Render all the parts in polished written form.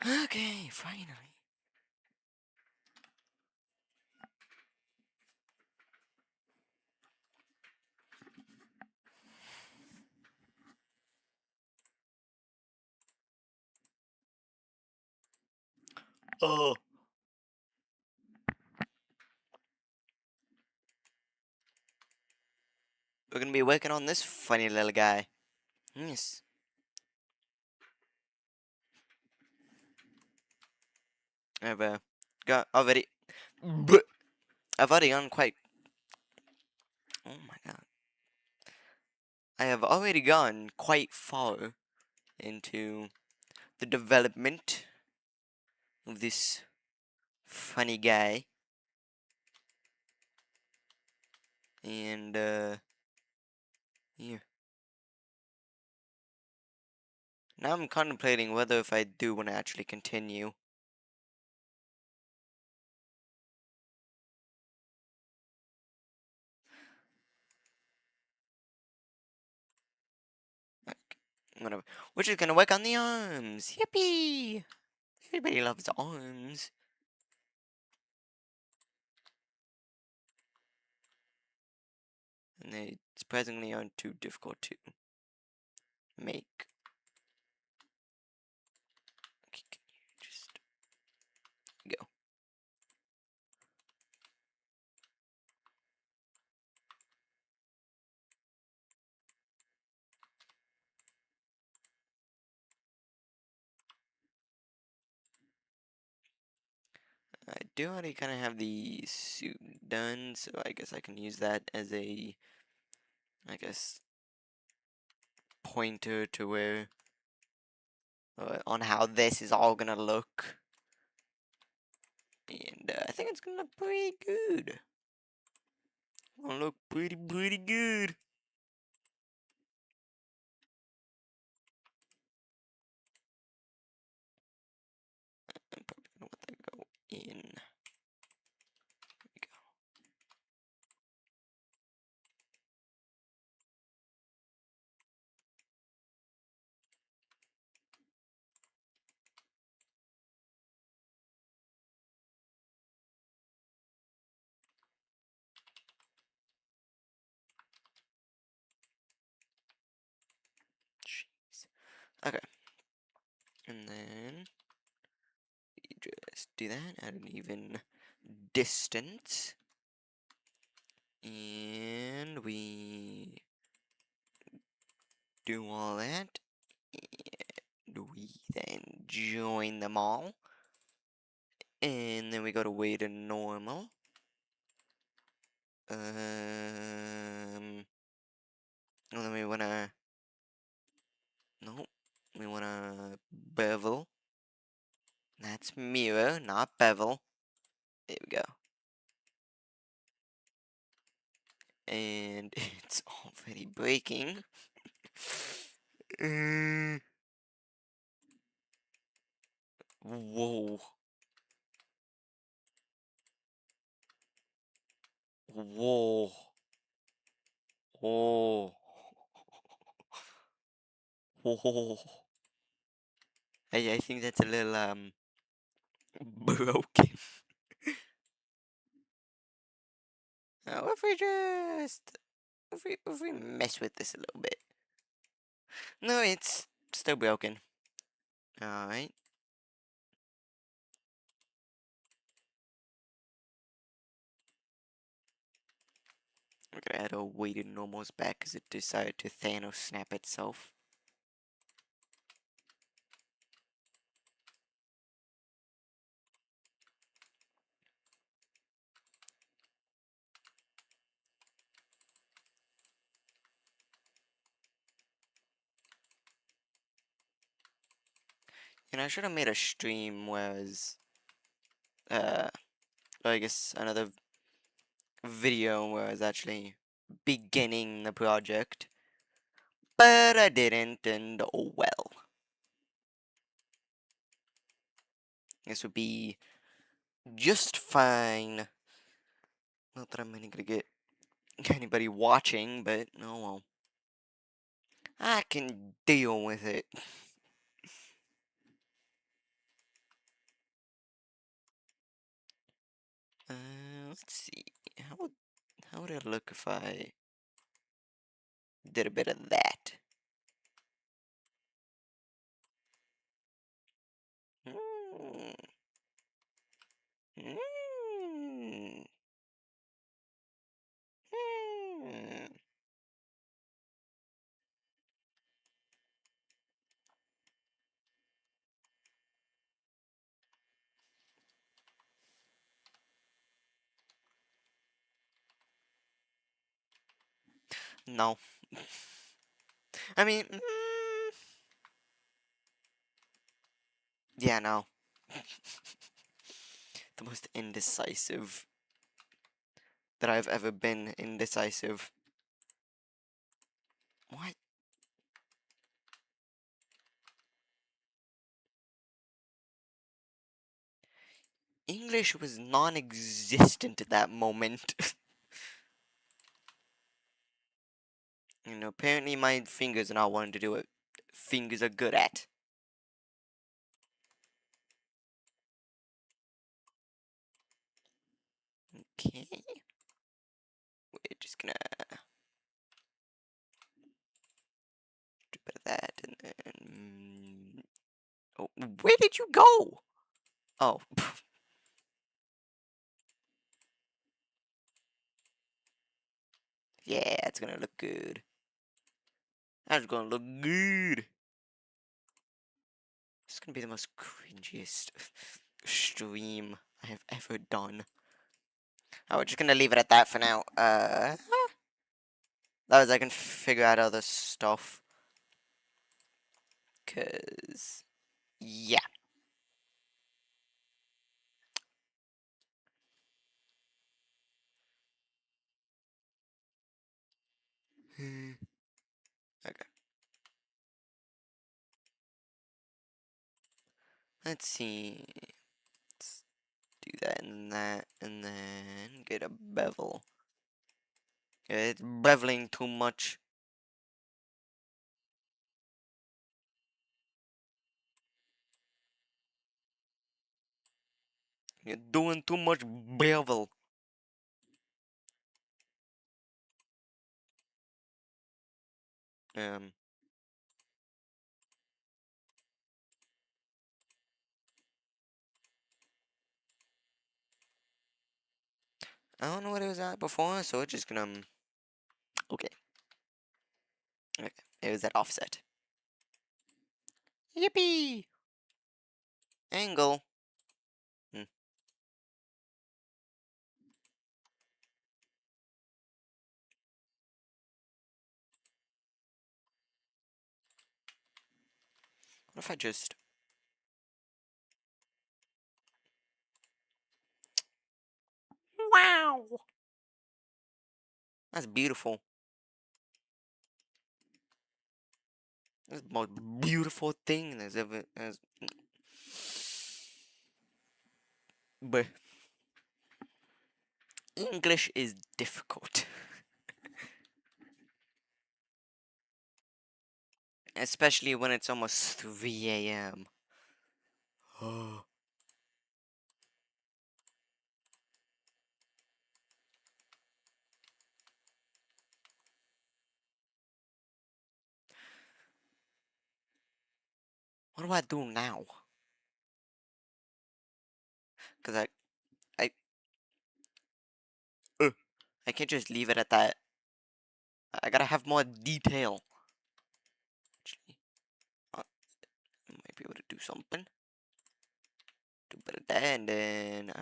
Okay, finally. Oh. We're gonna be working on this funny little guy. Yes. I've got already. I've already gone quite. Oh my god. I have already gone quite far into the development of this funny guy. And, yeah. Now I'm contemplating whether if I do want to actually continue. We're just gonna work on the arms. Yippee! Everybody loves arms. And they surprisingly aren't too difficult to make. Okay, can you just go? I do already kind of have the suit done, so I guess I can use that as a, I guess, pointer to where, on how this is all gonna look. And I think it's gonna look pretty good. Gonna look pretty good. I'm probably gonna let that go in. There we go. Jeez. Okay. And then we just do that at an even distance. And we do all that. And we then join them all. And then we go to way to normal. And then we wanna. Nope. We wanna bevel. That's mirror, not bevel. There we go. And it's already breaking. Whoa. Whoa. Whoa. Whoa. I think that's a little broken. What if we just if we mess with this a little bit? No, it's still broken. Alright. We're gonna add a weighted normals back because it decided to Thanos snap itself. And I should have made a stream whereas I guess another video where I was actually beginning the project. But I didn't, and oh well. This would be just fine. Not that I'm gonna get anybody watching, but oh well. I can deal with it. Let's see. How would it look if I did a bit of that? Mm. Mm. Mm. No. I mean, yeah, no. The most indecisive that I've ever been indecisive. What? English was non-existent at that moment. Apparently my fingers are not wanting to do what fingers are good at. Okay. We're just gonna do a bit of that and then... Oh, where did you go? Oh. Yeah, it's gonna look good. That's gonna look good. It's gonna be the most cringiest stream I have ever done. Oh, we're just gonna leave it at that for now. That was I can figure out other stuff. Cause yeah. Okay. Let's see. Let's do that, and then get a bevel. It's beveling too much. You're doing too much bevel. Um, I don't know what it was at before, so we're just gonna. Okay. Okay. It was at offset. Yippee! Angle. Hmm. What if I just. Wow! That's beautiful. That's the most beautiful thing there's ever. But English is difficult. Especially when it's almost 3 a.m. What do I do now? Because I, uh, I can't just leave it at that. I gotta have more detail. Actually, I might be able to do something. Do better that, and then,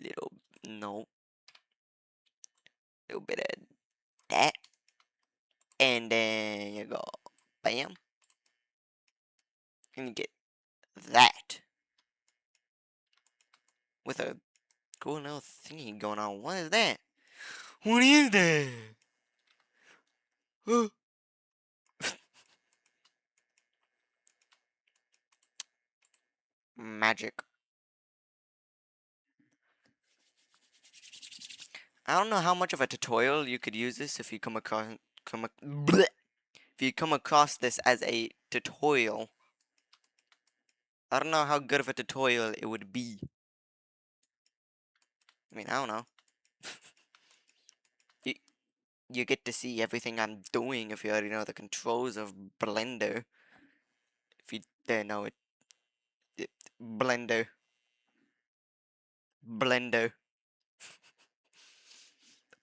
little, no, little bit of that, and then you go, bam, and you get that with a cool little thingy going on. What is that? What is that? Magic. I don't know how much of a tutorial you could use this if you bleh, if you come across this as a tutorial. I don't know how good of a tutorial it would be. I mean, I don't know. You, you get to see everything I'm doing if you already know the controls of Blender. If you didn't know it Blender. Blender.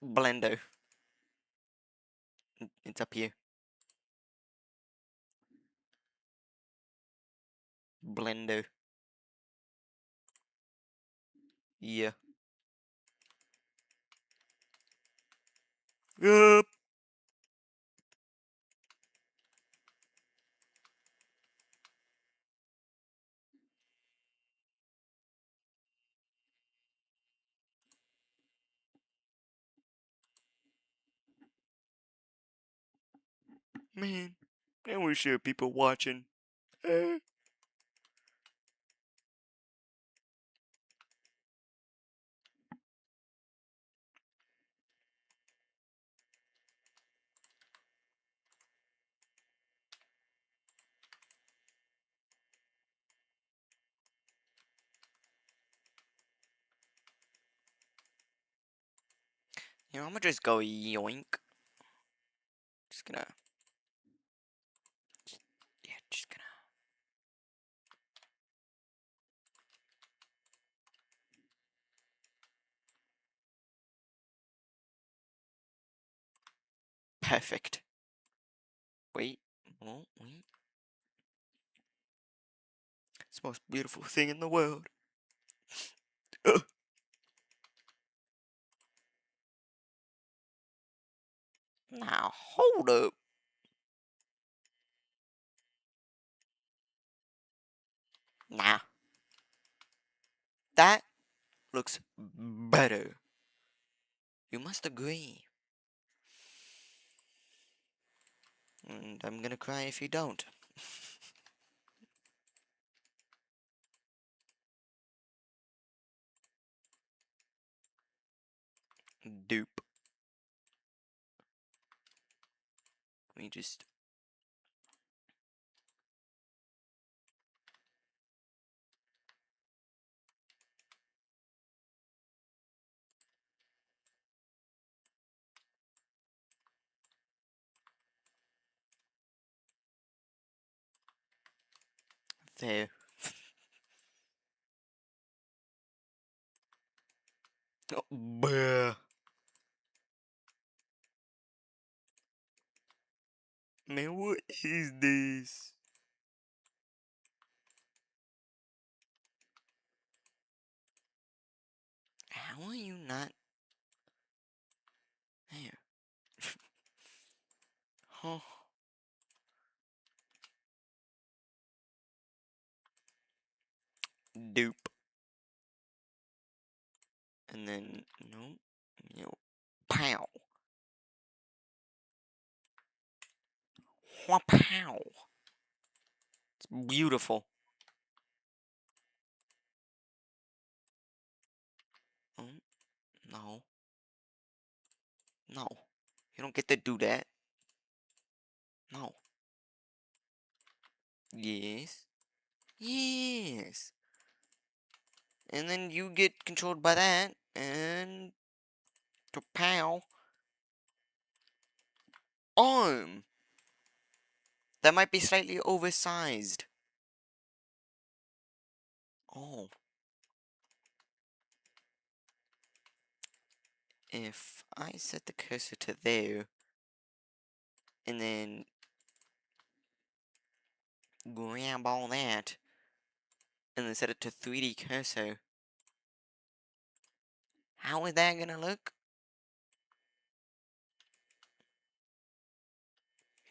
Blender. It's up here. Blender. Yeah. Yup. Man, I wish there were people watching. Eh. You know, I'm gonna just go yoink. Just gonna. Yeah, just gonna. Perfect. Wait. Oh, wait. It's the most beautiful thing in the world. Now, hold up. Nah. That looks better. You must agree. And I'm gonna cry if you don't. Dupe. We just. There. Oh, bruh. Man, what is this? How are you not there? Huh. Dupe. And then, no. You know, pow. Pow. It's beautiful. Oh, no. No. You don't get to do that. No. Yes. Yes. And then you get controlled by that. And to pow. Arm. That might be slightly oversized. Oh. If I set the cursor to there. And then grab all that. And then set it to 3D cursor. How is that gonna look?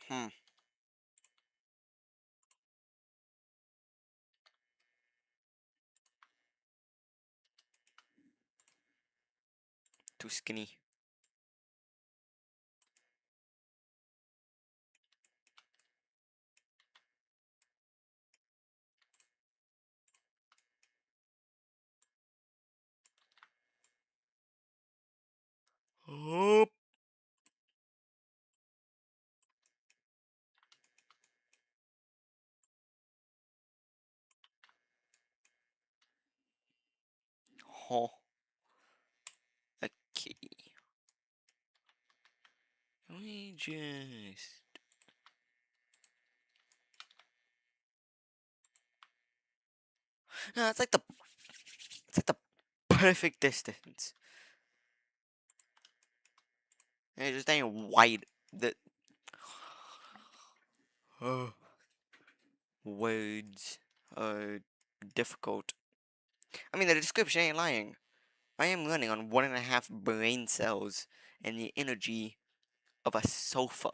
Hmm. Too skinny. Up. Huh. We just... No, it's like the perfect distance. And it just ain't wide. The words are difficult. I mean, the description ain't lying. I am running on 1.5 brain cells and the energy of a sofa.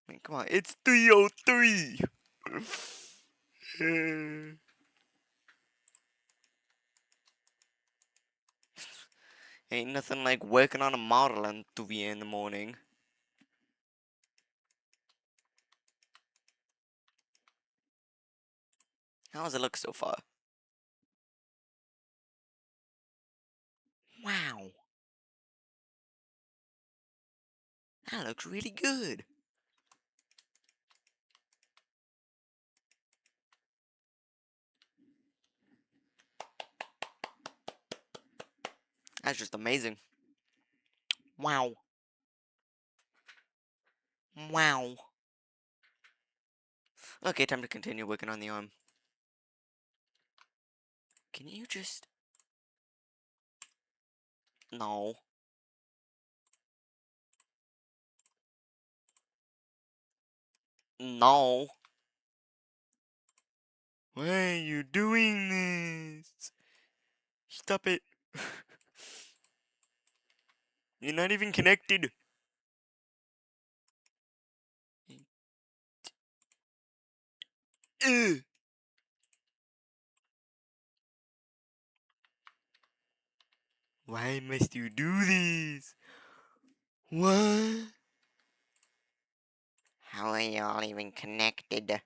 I mean, come on, it's 3:03. Ain't nothing like working on a model at 3 in the morning. How does it look so far? Wow, that looks really good. That's just amazing. Wow. Wow. Okay, time to continue working on the arm. Can you just... No. No. Why are you doing this? Stop it. You're not even connected. Ugh. Why must you do this? What? How are y'all even connected?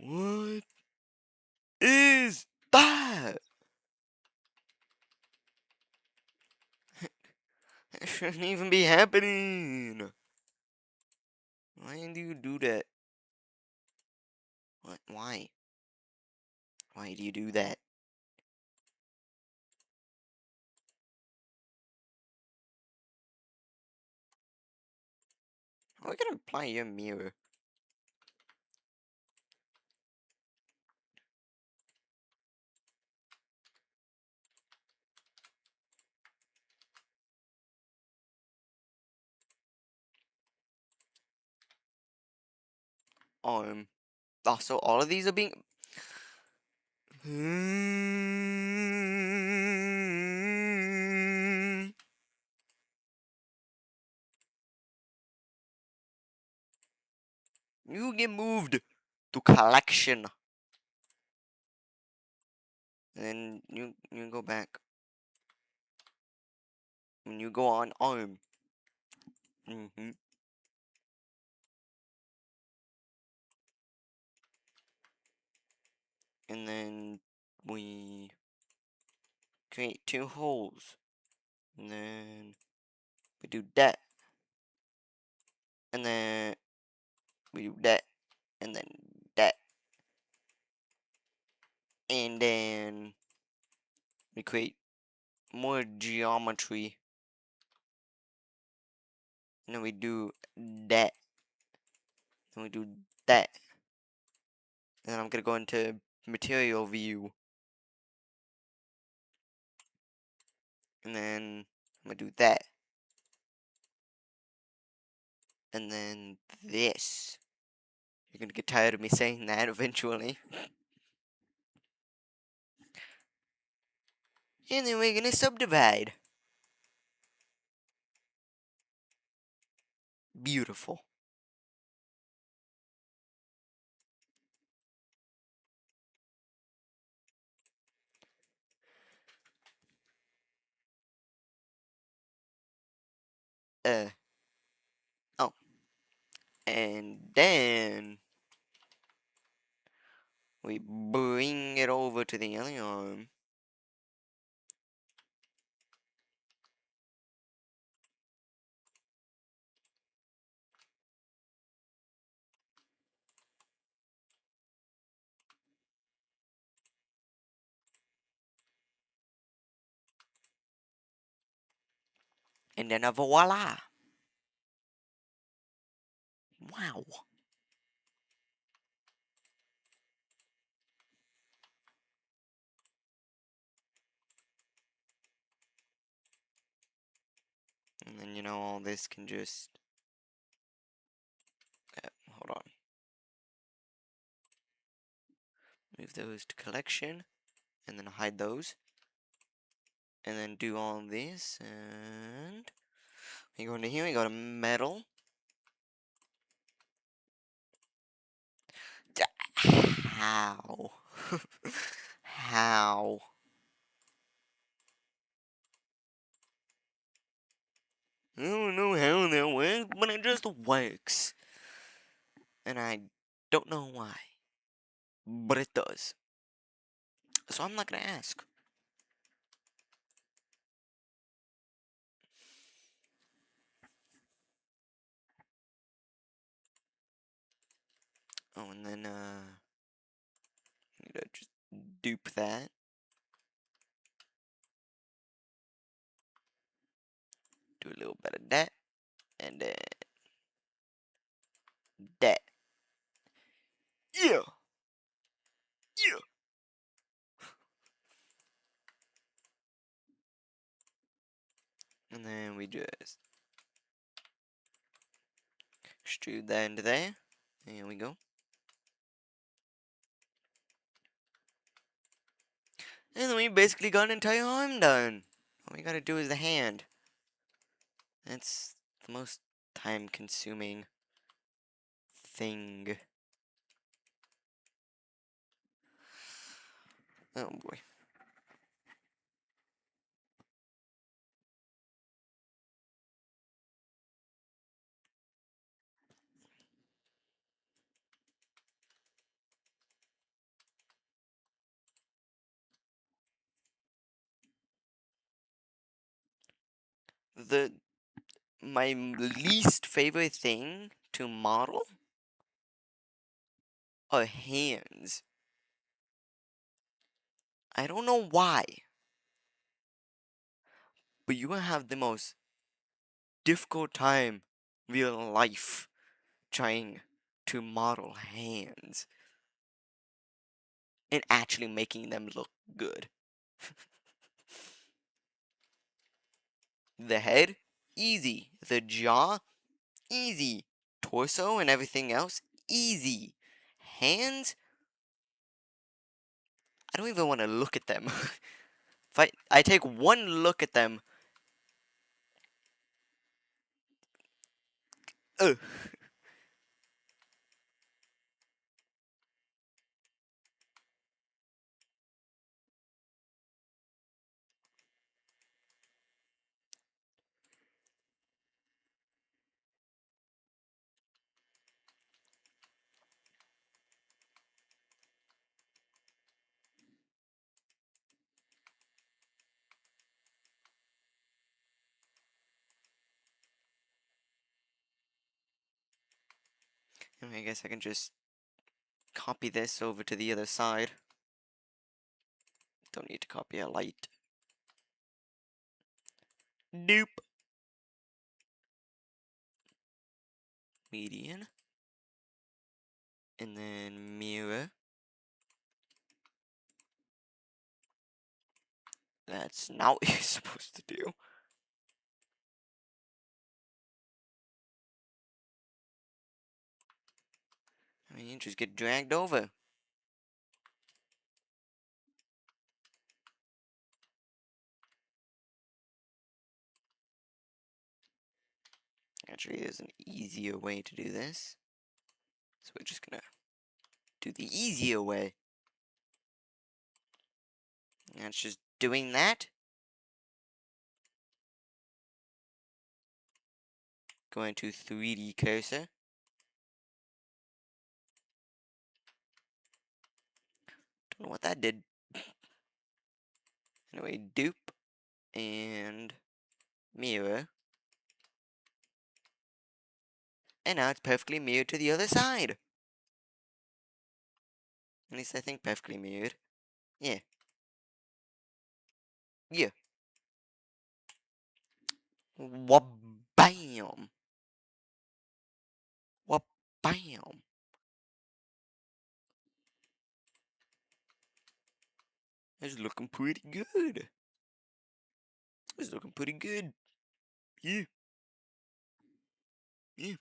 What is that? That shouldn't even be happening. Why do you do that? What? Why? Why do you do that? How are we gonna apply your mirror? Oh, so all of these are being... You get moved to collection. And then you go back. And you go on arm. And then we create 2 holes. And then we do that. And then we do that. And then that. And then we create more geometry. And then we do that. And we do that. And then I'm gonna go into material view. And then I'm gonna do that. And then this. You're gonna get tired of me saying that eventually. And then we're gonna subdivide. Beautiful. Oh. And then we bring it over to the other arm. And then voila! Wow! And then, you know, all this can just... hold on. Move those to collection. And then hide those. And then do all this. And... we go into here, we go to metal. How? How? I don't know how that works, but it just works. And I don't know why. But it does. So I'm not gonna ask. Oh, and then, need to just dupe that. Do a little bit of that. And then... that. Yeah! Yeah! And then we just... extrude that into there. There we go. And then we basically got an entire arm done. All we gotta do is the hand. That's the most time-consuming thing. Oh boy. My least favorite thing to model are hands. I don't know why, but you will have the most difficult time of your life trying to model hands and actually making them look good. The head, easy. The jaw, easy. Torso and everything else, easy. Hands, I don't even want to look at them. If I take one look at them, ugh. I guess I can just copy this over to the other side. Don't need to copy a light. Nope. Median. And then mirror. That's not what you're supposed to do. I mean, you just get dragged over. Actually, there's an easier way to do this. So we're just gonna do the easier way. That's just doing that. Going to 3D cursor. Don't know what that did. Anyway, dupe and mirror. And now it's perfectly mirrored to the other side. At least I think perfectly mirrored. Yeah. Yeah. Wha-bam! Wha-bam! It's looking pretty good. It's looking pretty good. Yeah. Yeah.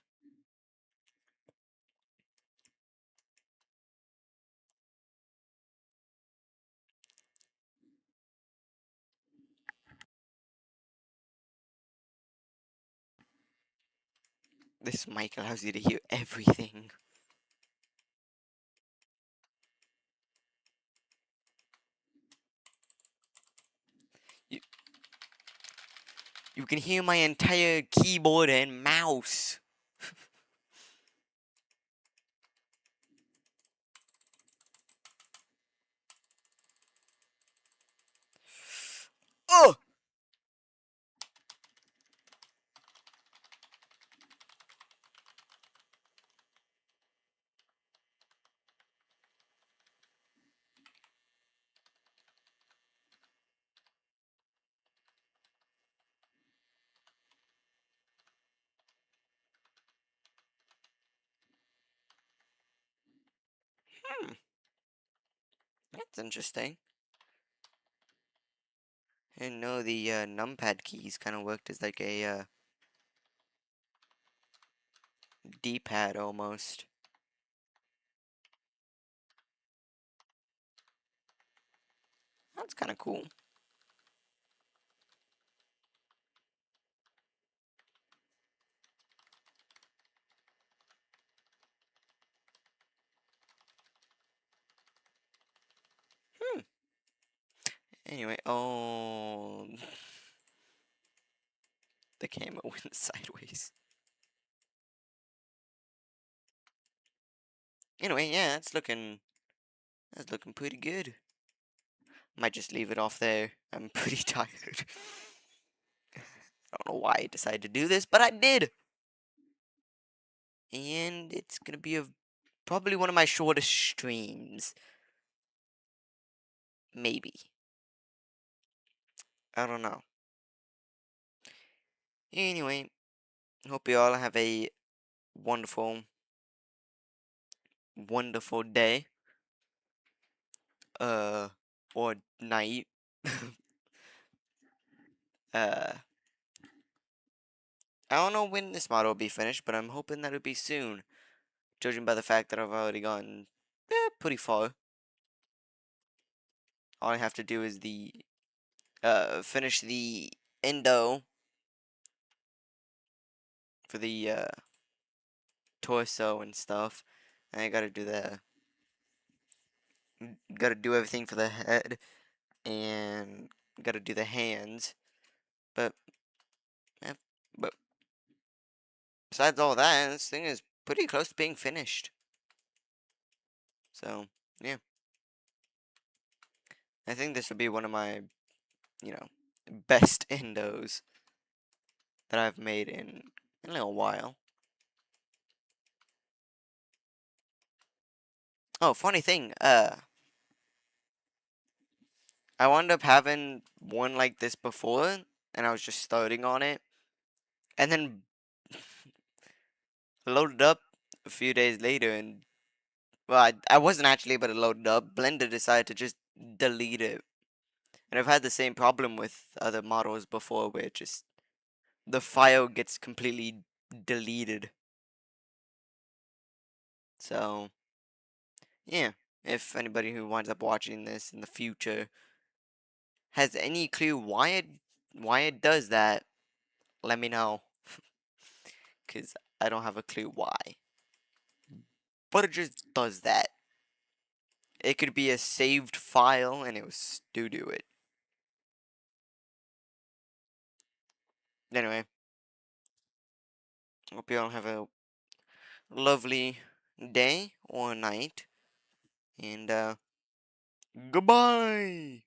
This mic allows you to hear everything. You, you can hear my entire keyboard and mouse. Oh! Hmm. That's interesting. I didn't know the numpad keys kind of worked as like a D-pad almost. That's kind of cool. Hmm. Anyway, oh, the camera went sideways. Anyway, yeah, that's looking pretty good. Might just leave it off there. I'm pretty tired. I don't know why I decided to do this, but I did. And it's gonna be probably one of my shortest streams. Maybe. I don't know. Anyway, hope you all have a wonderful, wonderful day. Or night. uh, I don't know when this model will be finished, but I'm hoping that it'll be soon. Judging by the fact that I've already gone pretty far. All I have to do is finish the endo for the torso and stuff. And I gotta do everything for the head and gotta do the hands. But eh, but besides all that, this thing is pretty close to being finished. So yeah, I think this would be one of my, you know, best endos that I've made in a little while. Oh, funny thing, I wound up having one like this before, and I was just starting on it, and then loaded up a few days later, and well, I wasn't actually able to load it up. Blender decided to just delete it, and I've had the same problem with other models before, where it just the file gets completely deleted. So yeah, if anybody who winds up watching this in the future has any clue why it does that, let me know, cause I don't have a clue why. But it just does that. It could be a saved file and it will still do it. Anyway, hope you all have a lovely day or night. And goodbye!